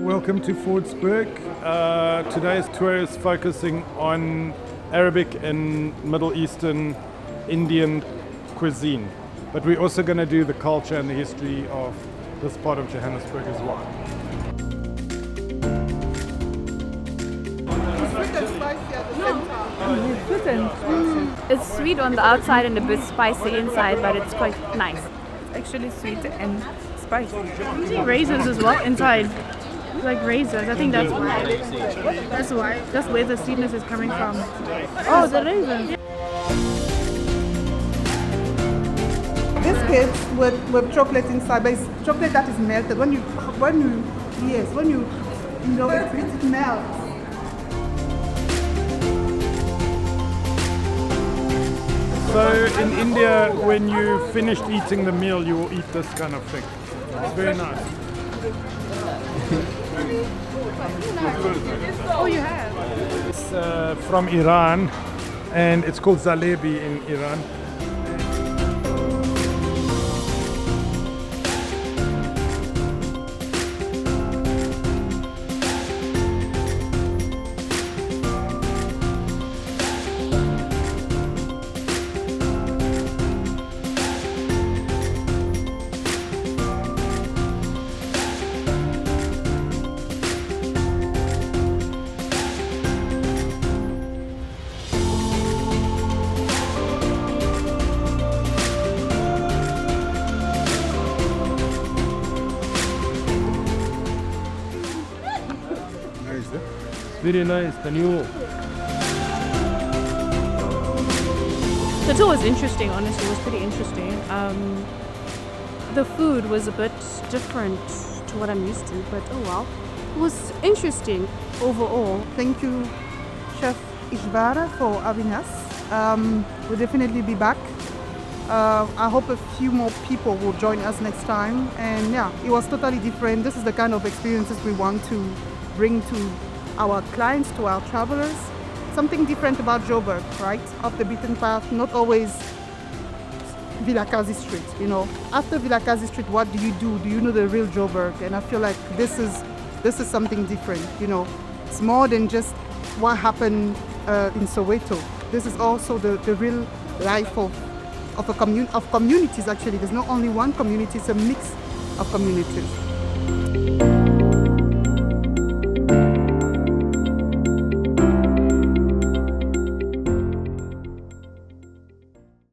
welcome to Fordsburg. Today's tour is focusing on Arabic and Middle Eastern Indian cuisine. But we're also going to do the culture and the history of this part of Johannesburg as well. It's sweet on the outside and a bit spicy inside, but it's quite nice. Actually sweet and spicy. Raisins as well inside, like raisins. I think that's why. That's where the sweetness is coming from. Oh, the raisins. Biscuits with chocolate inside, but it's chocolate that is melted. When you it melts. So in India, when you finished eating the meal, you will eat this kind of thing. It's very nice. Oh, you have? It's from Iran, and it's called zalebi in Iran. Very nice, the new. The tour was interesting, honestly. It was pretty interesting. The food was a bit different to what I'm used to, but oh well. It was interesting overall. Thank you, Chef Ishvara, for having us. We'll definitely be back. I hope a few more people will join us next time. And yeah, it was totally different. This is the kind of experiences we want to bring to our clients, to our travelers. Something different about Joburg, right? Off the beaten path, not always Vilakazi Street, you know. After Vilakazi Street, what do you do? Do you know the real Joburg? And I feel like this is something different, you know. It's more than just what happened in Soweto. This is also the real life of communities, actually. There's not only one community, it's a mix of communities.